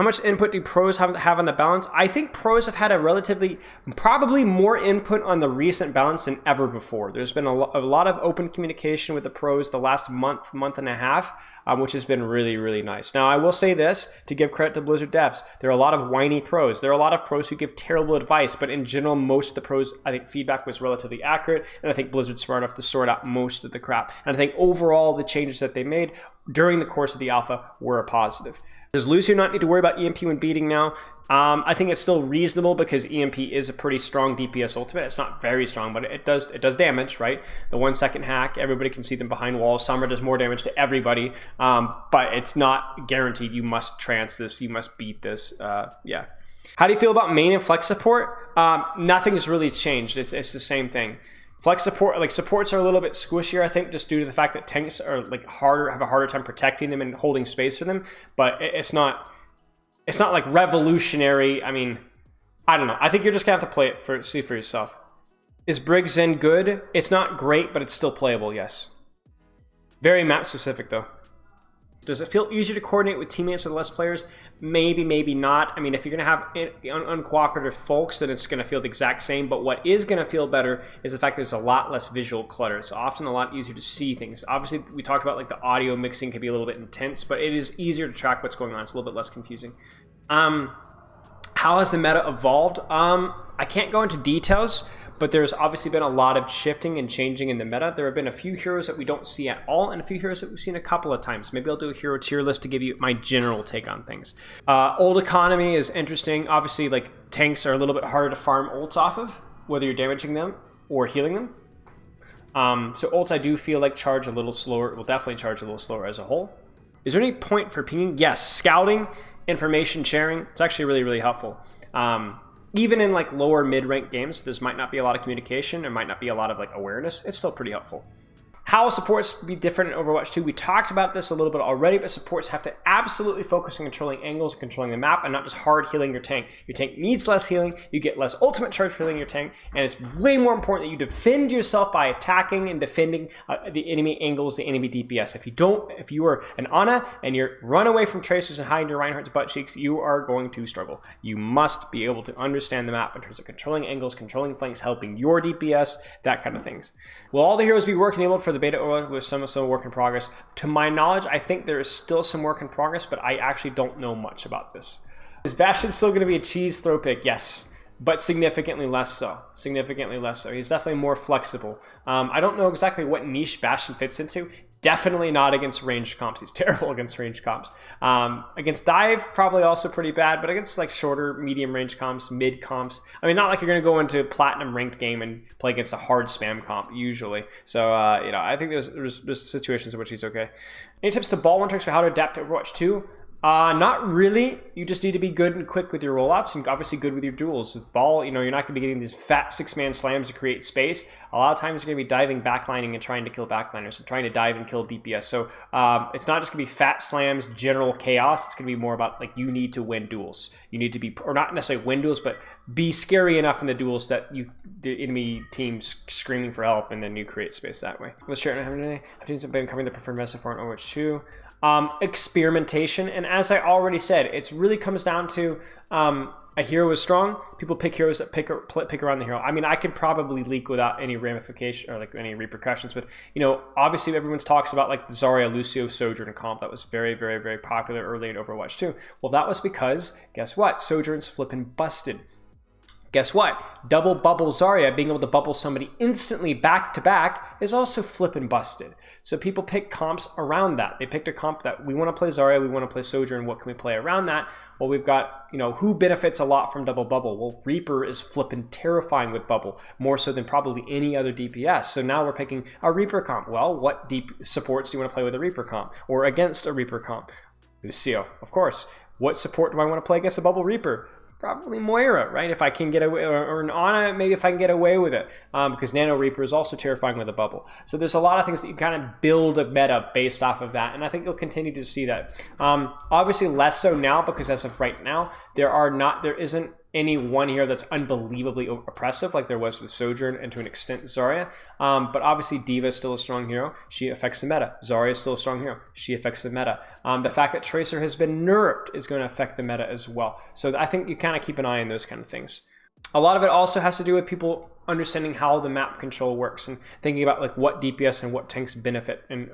How much input do pros have on the balance? I think pros have had a relatively, probably more input on the recent balance than ever before. There's been a lot of open communication with the pros the last month and a half, which has been really, really nice. Now, I will say this, to give credit to Blizzard devs, there are a lot of whiny pros. There are a lot of pros who give terrible advice, but in general, most of the pros, I think feedback was relatively accurate, and I think Blizzard's smart enough to sort out most of the crap. And I think overall, the changes that they made during the course of the alpha were a positive. Does Lucio not need to worry about EMP when beating now? I think it's still reasonable because EMP is a pretty strong DPS ultimate. It's not very strong, but it does damage, right? The 1 second hack, everybody can see them behind walls. Summer does more damage to everybody, but it's not guaranteed. You must trance this, you must beat this, yeah. How do you feel about main and flex support? Nothing's really changed. It's the same thing. Flex support, like supports are a little bit squishier, I think, just due to the fact that tanks are like have a harder time protecting them and holding space for them. But it's not like revolutionary. I mean, I don't know. I think you're just gonna have to play it see for yourself. Is Brig Zen good? It's not great, but it's still playable. Yes. Very map specific though. Does it feel easier to coordinate with teammates with less players? Maybe, maybe not. I mean, if you're going to have uncooperative folks, then it's going to feel the exact same. But what is going to feel better is the fact that there's a lot less visual clutter. It's often a lot easier to see things. Obviously, we talked about like the audio mixing can be a little bit intense, but it is easier to track what's going on. It's a little bit less confusing. How has the meta evolved? I can't go into details, but there's obviously been a lot of shifting and changing in the meta. There have been a few heroes that we don't see at all, and a few heroes that we've seen a couple of times. Maybe I'll do a hero tier list to give you my general take on things. Ult economy is interesting. Obviously, like tanks are a little bit harder to farm ults off of, whether you're damaging them or healing them. So ults I do feel like charge a little slower. Will definitely charge a little slower as a whole. Is there any point for pinging? Yes, scouting, information sharing. It's actually really, really helpful. Even in like lower mid-ranked games, there might not be a lot of communication, there might not be a lot of like awareness. It's still pretty helpful. How will supports be different in Overwatch 2? We talked about this a little bit already, but supports have to absolutely focus on controlling angles and controlling the map and not just hard healing your tank. Your tank needs less healing, you get less ultimate charge for healing your tank, and it's way more important that you defend yourself by attacking and defending the enemy angles, the enemy DPS. If you are an Ana and you run away from tracers and hide in your Reinhardt's butt cheeks, you are going to struggle. You must be able to understand the map in terms of controlling angles, controlling flanks, helping your DPS, that kind of things. Will all the heroes be work enabled for the beta or with some work in progress? To my knowledge, I think there is still some work in progress, but I actually don't know much about this. Is Bastion still going to be a cheese throw pick? Yes, but significantly less so. Significantly less so. He's definitely more flexible. I don't know exactly what niche Bastion fits into. Definitely not against ranged comps. He's terrible against ranged comps. Against dive, probably also pretty bad, but against like shorter, medium range comps, mid comps, I mean, not like you're going to go into a platinum ranked game and play against a hard spam comp usually. So, you know, I think there's situations in which he's okay. Any tips to ball one tricks for how to adapt to Overwatch 2? Not really. You just need to be good and quick with your rollouts and obviously good with your duels. With ball, you know, you're not going to be getting these fat 6-man slams to create space. A lot of times you're going to be diving, backlining, and trying to kill backliners and trying to dive and kill DPS. So it's not just going to be fat slams, general chaos. It's going to be more about like you need to win duels. You need to be, or not necessarily win duels, but be scary enough in the duels that the enemy team's screaming for help, and then you create space that way. Let's share it. I've been covering the preferred metaphor in Overwatch 2. Experimentation, and as I already said, it really comes down to a hero is strong, people pick heroes that pick around the hero. I mean, I could probably leak without any ramification or like any repercussions, but you know, obviously everyone talks about like the Zarya, Lucio, Sojourn comp that was very, very, very popular early in Overwatch 2. Well, that was because, guess what? Sojourn's flippin' busted. Guess what? Double bubble Zarya, being able to bubble somebody instantly back to back, is also flippin' busted. So people pick comps around that. They picked a comp that we want to play Zarya, we want to play Sojourn, what can we play around that? Well, we've got, you know, who benefits a lot from double bubble? Well, Reaper is flippin' terrifying with bubble, more so than probably any other DPS. So now we're picking a Reaper comp. Well, what deep supports do you want to play with a Reaper comp? Or against a Reaper comp? Lucio, of course. What support do I want to play against a bubble Reaper? Probably Moira, right? If I can get away, or an Ana, maybe if I can get away with it, because Nano Reaper is also terrifying with a bubble. So there's a lot of things that you kind of build a meta based off of that, and I think you'll continue to see that. Obviously less so now, because as of right now, there isn't any one hero that's unbelievably oppressive like there was with Sojourn and to an extent Zarya. But obviously D.Va is still a strong hero. She affects the meta. Zarya is still a strong hero. She affects the meta. The fact that Tracer has been nerfed is going to affect the meta as well. So I think you kind of keep an eye on those kind of things. A lot of it also has to do with people understanding how the map control works and thinking about like what DPS and what tanks benefit and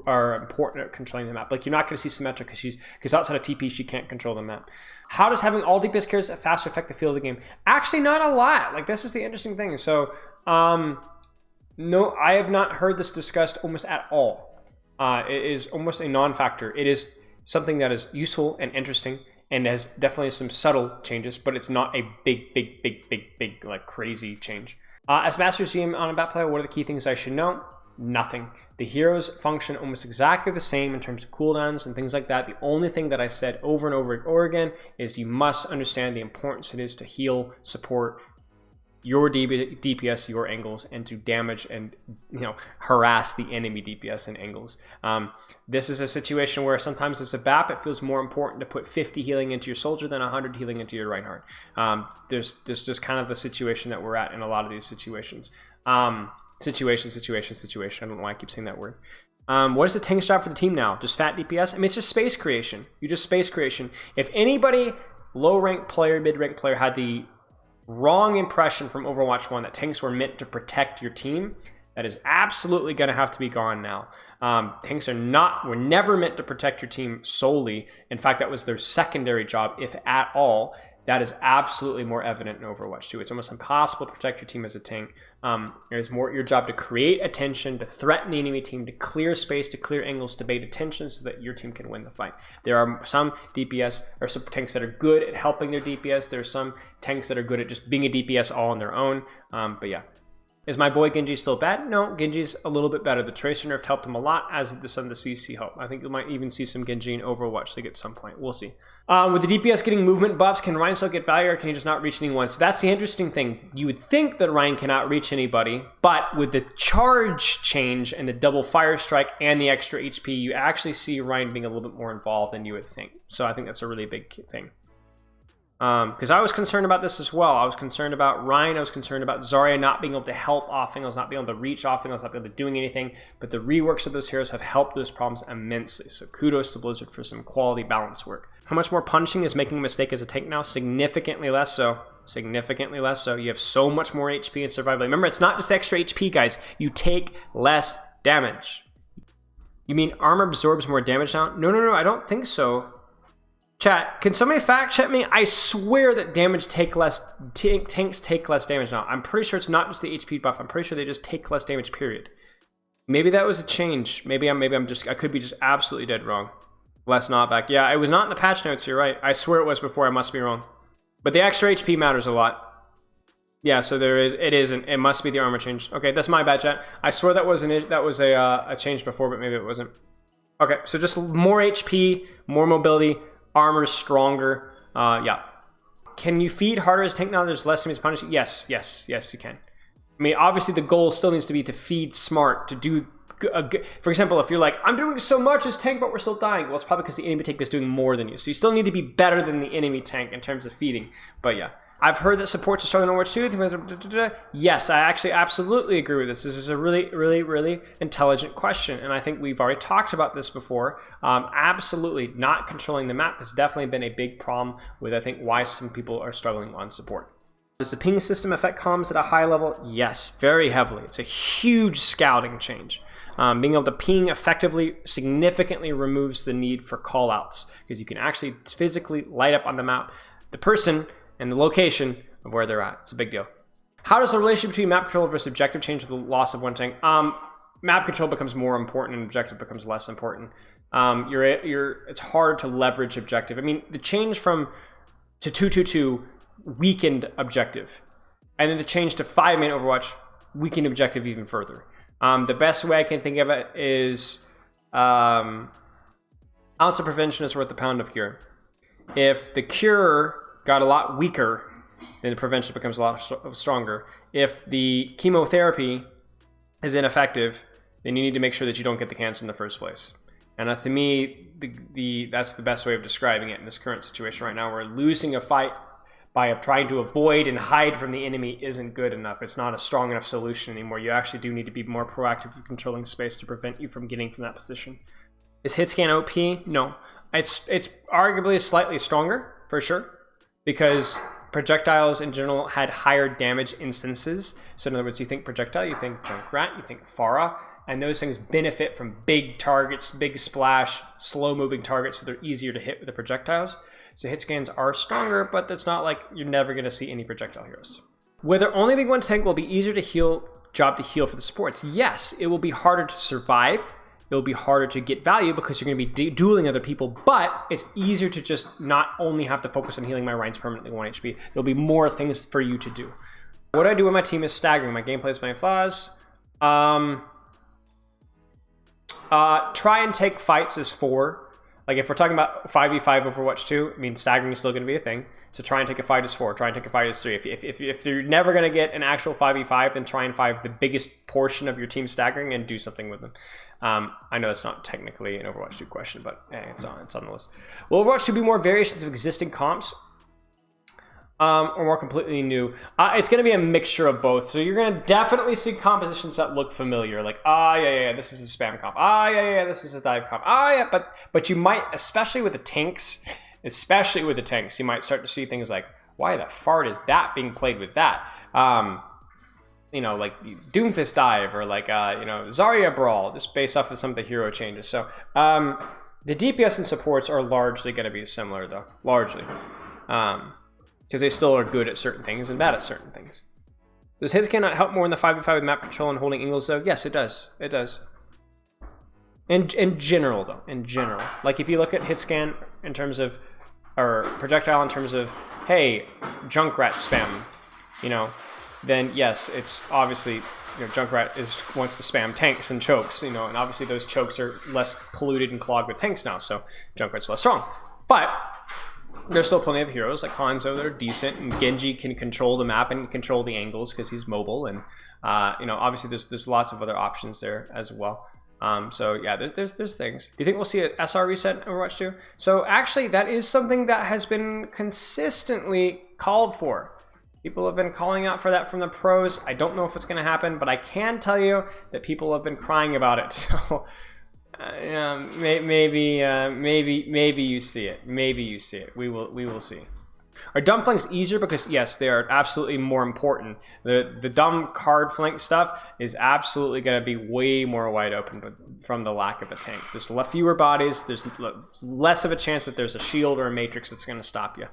are important at controlling the map. Like you're not going to see Symmetra because outside of TP she can't control the map. How does having all DPS carries faster affect the feel of the game? Actually, not a lot. Like this is the interesting thing. So no, I have not heard this discussed almost at all. It is almost a non-factor. It is something that is useful and interesting, and has definitely some subtle changes, but it's not a big, like crazy change. As Master GM on a bat player, what are the key things I should know? Nothing. The heroes function almost exactly the same in terms of cooldowns and things like that. The only thing that I said over and over and over again is you must understand the importance it is to heal, support your DPS, your angles, and to damage and harass the enemy DPS and angles. This is a situation where sometimes as a BAP, it feels more important to put 50 healing into your soldier than 100 healing into your Reinhardt. There's just kind of the situation that we're at in a lot of these situations. Situation. I don't know why I keep saying that word. What is the tank's job for the team now? Just fat DPS? I mean, it's just space creation. You just space creation. If anybody, low rank player, mid rank player, had the wrong impression from Overwatch 1 that tanks were meant to protect your team, that is absolutely going to have to be gone now. Tanks were never meant to protect your team solely. In fact, that was their secondary job, if at all. That is absolutely more evident in Overwatch 2. It's almost impossible to protect your team as a tank. It's more your job to create attention, to threaten the enemy team, to clear space, to clear angles, to bait attention so that your team can win the fight. There are some DPS or some tanks that are good at helping their DPS. There are some tanks that are good at just being a DPS all on their own. But yeah. Is my boy Genji still bad? No, Genji's a little bit better. The Tracer nerf helped him a lot, as did some of the CC help. I think you might even see some Genji in Overwatch League at some point. We'll see. With the DPS getting movement buffs, can Ryan still get value, or can he just not reach anyone? So that's the interesting thing. You would think that Ryan cannot reach anybody, but with the charge change and the double fire strike and the extra HP, you actually see Ryan being a little bit more involved than you would think. So I think that's a really big thing. Because I was concerned about this as well. I was concerned about Ryan. I was concerned about Zarya not being able to help off angles, not being able to reach off angles, not being able to doing anything. But the reworks of those heroes have helped those problems immensely. So kudos to Blizzard for some quality balance work. How much more punching is making a mistake as a tank now? Significantly less so. Significantly less so. You have so much more HP and survival. Remember, it's not just extra HP, guys. You take less damage. You mean armor absorbs more damage now? No, I don't think so. Chat, can somebody fact check me? I swear that tanks take less damage now. I'm pretty sure it's not just the HP buff. I'm pretty sure they just take less damage, period. Maybe that was a change. I could be just absolutely dead wrong. Less knockback. Yeah, it was not in the patch notes, you're right. I swear it was before, I must be wrong. But the extra HP matters a lot. Yeah, so it must be the armor change. Okay, that's my bad, chat. I swear that was a change before, but maybe it wasn't. Okay, so just more HP, more mobility, armor's stronger. Yeah. Can you feed harder as tank now there's less enemies punished? Yes, you can. I mean, obviously the goal still needs to be to feed smart, to do for example, if you're like, I'm doing so much as tank, but we're still dying. Well, it's probably because the enemy tank is doing more than you. So you still need to be better than the enemy tank in terms of feeding. But yeah. I've heard that supports are stronger than Overwatch 2. Yes, I actually absolutely agree with this. This is a really intelligent question, and I think we've already talked about this before. Absolutely, not controlling the map has definitely been a big problem with, I think, why some people are struggling on support. Does the ping system affect comms at a high level? Yes, very heavily. It's a huge scouting change. Being able to ping effectively significantly removes the need for callouts, because you can actually physically light up on the map the person and the location of where they're at. It's a big deal. How does the relationship between map control versus objective change with the loss of one tank? Map control becomes more important and objective becomes less important. It's hard to leverage objective. I mean, the change to 2-2-2 weakened objective. And then the change to 5-man Overwatch weakened objective even further. The best way I can think of it is ounce of prevention is worth a pound of cure. If the cure got a lot weaker, then the prevention becomes a lot stronger. If the chemotherapy is ineffective, then you need to make sure that you don't get the cancer in the first place. And to me, that's the best way of describing it in this current situation right now. We're losing a fight by of trying to avoid and hide from the enemy isn't good enough. It's not a strong enough solution anymore. You actually do need to be more proactive with controlling space to prevent you from getting from that position. Is Hitscan OP? No. It's arguably slightly stronger, for sure, because projectiles in general had higher damage instances. So in other words, you think projectile, you think Junkrat, you think Pharah, and those things benefit from big targets, big splash, slow-moving targets, so they're easier to hit with the projectiles. So hit scans are stronger, but that's not like you're never going to see any projectile heroes. Whether only being one tank will be easier to heal, job to heal for the supports. Yes, it will be harder to survive. It will be harder to get value because you're going to be dueling other people, but it's easier to just not only have to focus on healing my Rhines permanently 1 HP. There'll be more things for you to do. What I do with my team is staggering. My gameplay is my flaws. Try and take fights as 4. Like if we're talking about 5v5 Overwatch 2, I mean staggering is still going to be a thing. So try and take a fight as 4. Try and take a fight as 3. If you're never going to get an actual 5v5, then try and find the biggest portion of your team staggering and do something with them. I know that's not technically an Overwatch 2 question, but hey, it's on the list. Will Overwatch 2 be more variations of existing comps? Or more completely new? It's going to be a mixture of both. So you're going to definitely see compositions that look familiar, like yeah, this is a spam comp. Yeah, this is a dive comp. Yeah, but you might, especially with the tanks, you might start to see things like, why the fart is that being played with that? You know, like Doomfist dive or like you know, Zarya brawl, just based off of some of the hero changes. So the DPS and supports are largely going to be similar, though, largely. Because they still are good at certain things and bad at certain things. Does Hitscan not help more in the 5v5 with map control and holding angles, though? Yes, it does. It does. In general, though. In general. Like, if you look at Hitscan in terms of, or projectile in terms of, hey, Junkrat spam, you know, then yes, it's obviously, you know, Junkrat wants to spam tanks and chokes, you know, and obviously those chokes are less polluted and clogged with tanks now, so Junkrat's less strong. But there's still plenty of heroes like Hanzo that are decent, and Genji can control the map and control the angles because he's mobile, and you know, obviously there's lots of other options there as well. So yeah, there's things. Do you think we'll see an SR reset in Overwatch 2? So actually, that is something that has been consistently called for. People have been calling out for that from the pros. I don't know if it's going to happen, but I can tell you that people have been crying about it. So. Maybe you see it. Maybe you see it. We will see. Are dumb flanks easier? Because yes, they are absolutely more important. The dumb card flank stuff is absolutely going to be way more wide open, but from the lack of a tank. There's fewer bodies. There's less of a chance that there's a shield or a matrix that's going to stop you.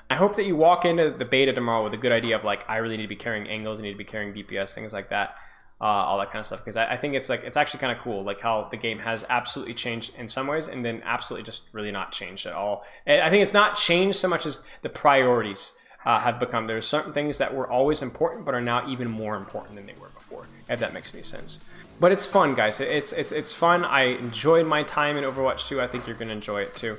I hope that you walk into the beta tomorrow with a good idea of like, I really need to be carrying angles. I need to be carrying DPS, things like that. All that kind of stuff, because I think it's actually kind of cool, like how the game has absolutely changed in some ways and then absolutely just really not changed at all. I think it's not changed so much as the priorities have become. There's certain things that were always important but are now even more important than they were before, if that makes any sense. But it's fun, guys. It's fun. I enjoyed my time in Overwatch 2. I think you're going to enjoy it too.